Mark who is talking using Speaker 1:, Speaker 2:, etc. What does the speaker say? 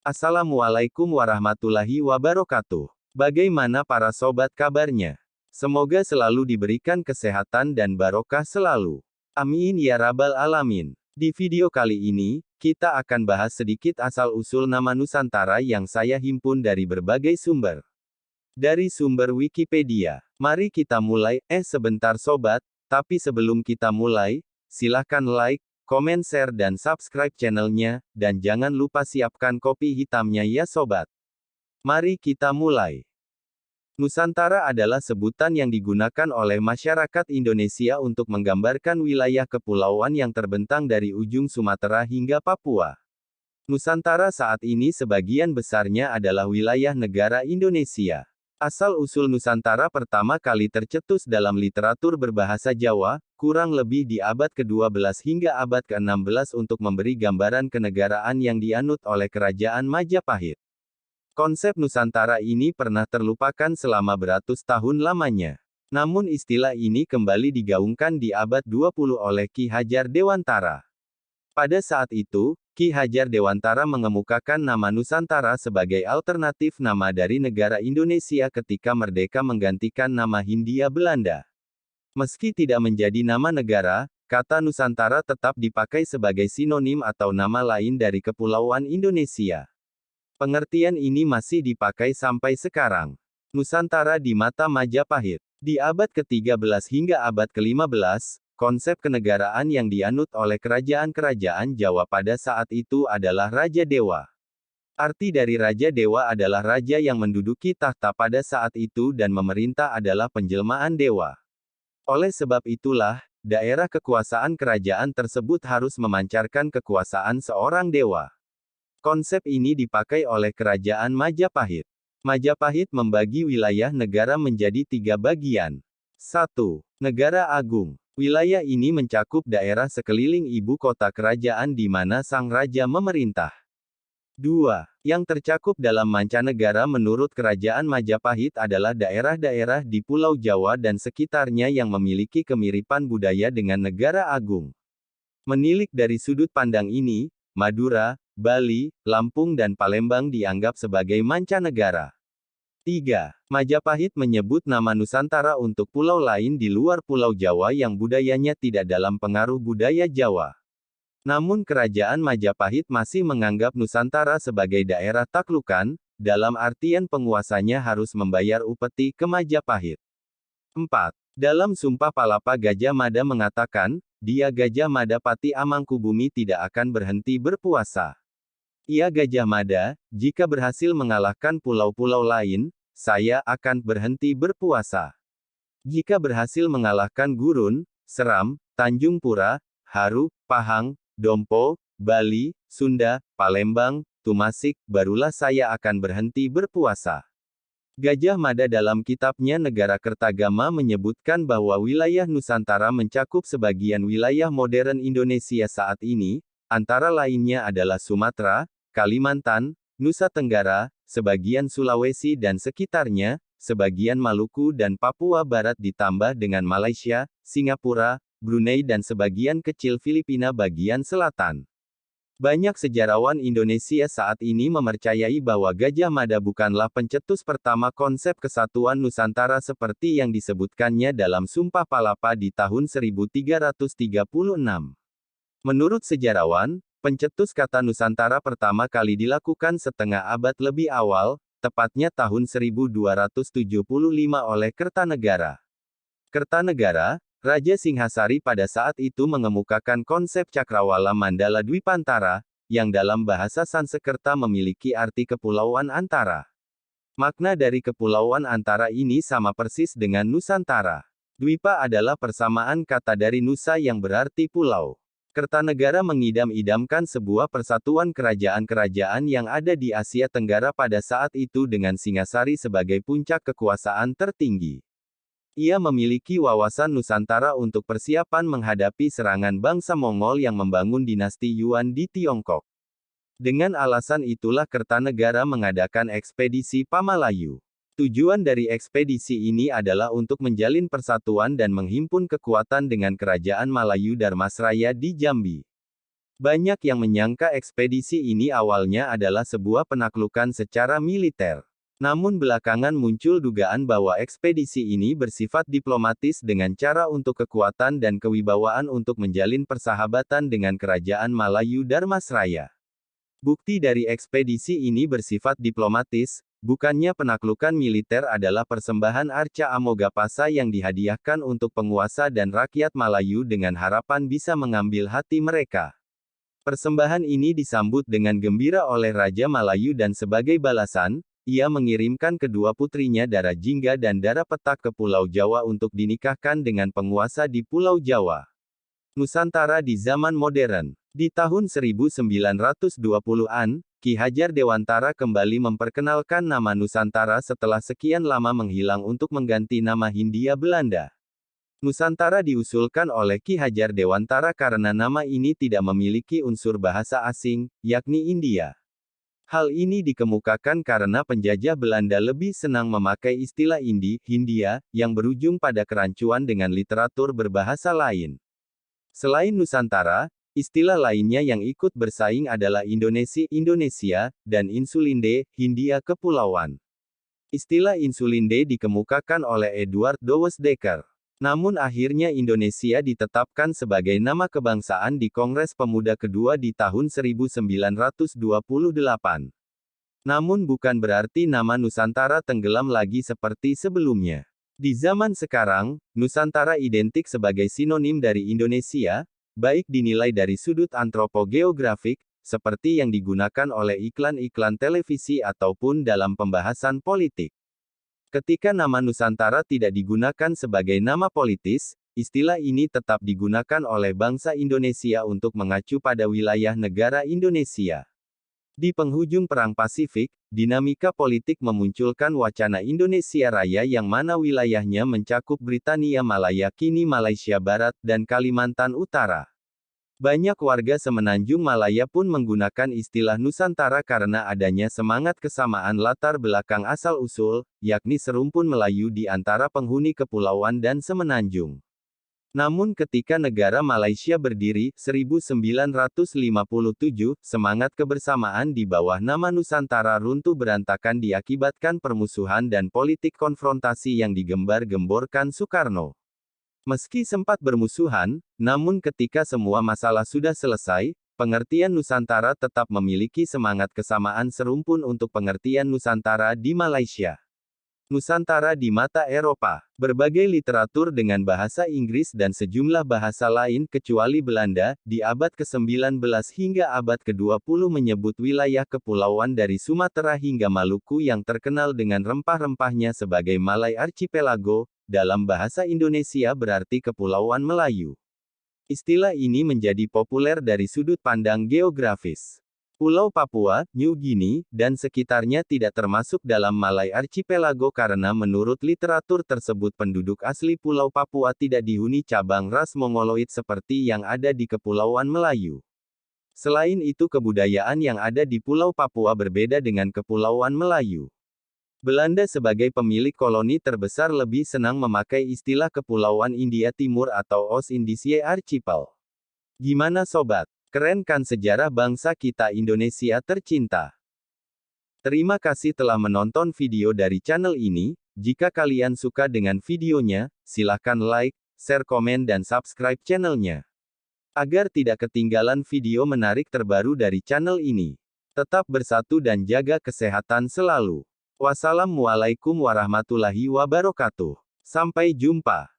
Speaker 1: Assalamualaikum warahmatullahi wabarakatuh. Bagaimana para sobat kabarnya? Semoga selalu diberikan kesehatan dan barokah selalu. Amin ya rabbal alamin. Di video kali ini, kita akan bahas sedikit asal-usul nama Nusantara yang saya himpun dari berbagai sumber. Dari sumber Wikipedia. Mari kita mulai, sebentar sobat, tapi sebelum kita mulai, silahkan like, komen, share, dan subscribe channelnya, dan jangan lupa siapkan kopi hitamnya ya sobat. Mari kita mulai. Nusantara adalah sebutan yang digunakan oleh masyarakat Indonesia untuk menggambarkan wilayah kepulauan yang terbentang dari ujung Sumatera hingga Papua. Nusantara saat ini sebagian besarnya adalah wilayah negara Indonesia. Asal-usul Nusantara pertama kali tercetus dalam literatur berbahasa Jawa, kurang lebih di abad ke-12 hingga abad ke-16 untuk memberi gambaran kenegaraan yang dianut oleh Kerajaan Majapahit. Konsep Nusantara ini pernah terlupakan selama beratus tahun lamanya. Namun istilah ini kembali digaungkan di abad 20 oleh Ki Hajar Dewantara. Pada saat itu, Ki Hajar Dewantara mengemukakan nama Nusantara sebagai alternatif nama dari negara Indonesia ketika merdeka menggantikan nama Hindia Belanda. Meski tidak menjadi nama negara, kata Nusantara tetap dipakai sebagai sinonim atau nama lain dari Kepulauan Indonesia. Pengertian ini masih dipakai sampai sekarang. Nusantara di mata Majapahit. Di abad ke-13 hingga abad ke-15, konsep kenegaraan yang dianut oleh kerajaan-kerajaan Jawa pada saat itu adalah Raja Dewa. Arti dari Raja Dewa adalah raja yang menduduki tahta pada saat itu dan memerintah adalah penjelmaan dewa. Oleh sebab itulah, daerah kekuasaan kerajaan tersebut harus memancarkan kekuasaan seorang dewa. Konsep ini dipakai oleh Kerajaan Majapahit. Majapahit membagi wilayah negara menjadi 3 bagian. 1. Negara Agung. Wilayah ini mencakup daerah sekeliling ibu kota kerajaan di mana sang raja memerintah. 2. Yang tercakup dalam mancanegara menurut Kerajaan Majapahit adalah daerah-daerah di Pulau Jawa dan sekitarnya yang memiliki kemiripan budaya dengan negara agung. Menilik dari sudut pandang ini, Madura, Bali, Lampung dan Palembang dianggap sebagai mancanegara. 3. Majapahit menyebut nama Nusantara untuk pulau lain di luar Pulau Jawa yang budayanya tidak dalam pengaruh budaya Jawa. Namun Kerajaan Majapahit masih menganggap Nusantara sebagai daerah taklukan, dalam artian penguasanya harus membayar upeti ke Majapahit. 4. Dalam Sumpah Palapa Gajah Mada mengatakan, dia Gajah Mada Pati Amangkubumi tidak akan berhenti berpuasa. Ia Gajah Mada, jika berhasil mengalahkan pulau-pulau lain, saya akan berhenti berpuasa. Jika berhasil mengalahkan Gurun, Seram, Tanjung Pura, Haru, Pahang, Dompo, Bali, Sunda, Palembang, Tumasik, barulah saya akan berhenti berpuasa. Gajah Mada dalam kitabnya Negara Kertagama menyebutkan bahwa wilayah Nusantara mencakup sebagian wilayah modern Indonesia saat ini, antara lainnya adalah Sumatera, Kalimantan, Nusa Tenggara, sebagian Sulawesi dan sekitarnya, sebagian Maluku dan Papua Barat ditambah dengan Malaysia, Singapura, Brunei dan sebagian kecil Filipina bagian selatan. Banyak sejarawan Indonesia saat ini mempercayai bahwa Gajah Mada bukanlah pencetus pertama konsep kesatuan Nusantara seperti yang disebutkannya dalam Sumpah Palapa di tahun 1336. Menurut sejarawan, pencetus kata Nusantara pertama kali dilakukan setengah abad lebih awal, tepatnya tahun 1275 oleh Kertanegara. Kertanegara, Raja Singhasari pada saat itu mengemukakan konsep Cakrawala Mandala Dwipantara, yang dalam bahasa Sanskerta memiliki arti kepulauan antara. Makna dari kepulauan antara ini sama persis dengan Nusantara. Dwipa adalah persamaan kata dari Nusa yang berarti pulau. Kertanegara mengidam-idamkan sebuah persatuan kerajaan-kerajaan yang ada di Asia Tenggara pada saat itu dengan Singhasari sebagai puncak kekuasaan tertinggi. Ia memiliki wawasan Nusantara untuk persiapan menghadapi serangan bangsa Mongol yang membangun dinasti Yuan di Tiongkok. Dengan alasan itulah Kertanegara mengadakan ekspedisi Pamalayu. Tujuan dari ekspedisi ini adalah untuk menjalin persatuan dan menghimpun kekuatan dengan Kerajaan Malayu Darmasraya di Jambi. Banyak yang menyangka ekspedisi ini awalnya adalah sebuah penaklukan secara militer. Namun belakangan muncul dugaan bahwa ekspedisi ini bersifat diplomatis dengan cara untuk kekuatan dan kewibawaan untuk menjalin persahabatan dengan Kerajaan Malayu Dharmasraya. Bukti dari ekspedisi ini bersifat diplomatis, bukannya penaklukan militer adalah persembahan Arca Amogapasa yang dihadiahkan untuk penguasa dan rakyat Malayu dengan harapan bisa mengambil hati mereka. Persembahan ini disambut dengan gembira oleh Raja Malayu dan sebagai balasan, ia mengirimkan kedua putrinya Dara Jingga dan Dara Petak ke Pulau Jawa untuk dinikahkan dengan penguasa di Pulau Jawa. Nusantara di zaman modern. Di tahun 1920-an, Ki Hajar Dewantara kembali memperkenalkan nama Nusantara setelah sekian lama menghilang untuk mengganti nama Hindia Belanda. Nusantara diusulkan oleh Ki Hajar Dewantara karena nama ini tidak memiliki unsur bahasa asing, yakni India. Hal ini dikemukakan karena penjajah Belanda lebih senang memakai istilah Hindia, yang berujung pada kerancuan dengan literatur berbahasa lain. Selain Nusantara, istilah lainnya yang ikut bersaing adalah Indonesia, dan Insulinde, Hindia Kepulauan. Istilah Insulinde dikemukakan oleh Edward Dowes Dekker. Namun akhirnya Indonesia ditetapkan sebagai nama kebangsaan di Kongres Pemuda kedua di tahun 1928. Namun bukan berarti nama Nusantara tenggelam lagi seperti sebelumnya. Di zaman sekarang, Nusantara identik sebagai sinonim dari Indonesia, baik dinilai dari sudut antropogeografik, seperti yang digunakan oleh iklan-iklan televisi ataupun dalam pembahasan politik. Ketika nama Nusantara tidak digunakan sebagai nama politis, istilah ini tetap digunakan oleh bangsa Indonesia untuk mengacu pada wilayah negara Indonesia. Di penghujung Perang Pasifik, dinamika politik memunculkan wacana Indonesia Raya yang mana wilayahnya mencakup Britania Malaya kini Malaysia Barat dan Kalimantan Utara. Banyak warga Semenanjung Malaya pun menggunakan istilah Nusantara karena adanya semangat kesamaan latar belakang asal-usul, yakni serumpun Melayu di antara penghuni kepulauan dan Semenanjung. Namun ketika negara Malaysia berdiri, 1957, semangat kebersamaan di bawah nama Nusantara runtuh berantakan diakibatkan permusuhan dan politik konfrontasi yang digembar-gemborkan Soekarno. Meski sempat bermusuhan, namun ketika semua masalah sudah selesai, pengertian Nusantara tetap memiliki semangat kesamaan serumpun untuk pengertian Nusantara di Malaysia. Nusantara di mata Eropa. Berbagai literatur dengan bahasa Inggris dan sejumlah bahasa lain kecuali Belanda, di abad ke-19 hingga abad ke-20 menyebut wilayah kepulauan dari Sumatera hingga Maluku yang terkenal dengan rempah-rempahnya sebagai Malay Archipelago, dalam bahasa Indonesia berarti Kepulauan Melayu. Istilah ini menjadi populer dari sudut pandang geografis. Pulau Papua, New Guinea, dan sekitarnya tidak termasuk dalam Malay Archipelago karena menurut literatur tersebut penduduk asli Pulau Papua tidak dihuni cabang ras Mongoloid seperti yang ada di Kepulauan Melayu. Selain itu kebudayaan yang ada di Pulau Papua berbeda dengan Kepulauan Melayu. Belanda sebagai pemilik koloni terbesar lebih senang memakai istilah Kepulauan India Timur atau Ostindische Archipel. Gimana sobat? Keren kan sejarah bangsa kita Indonesia tercinta? Terima kasih telah menonton video dari channel ini. Jika kalian suka dengan videonya, silahkan like, share, komen, dan subscribe channelnya. Agar tidak ketinggalan video menarik terbaru dari channel ini. Tetap bersatu dan jaga kesehatan selalu. Wassalamualaikum warahmatullahi wabarakatuh. Sampai jumpa.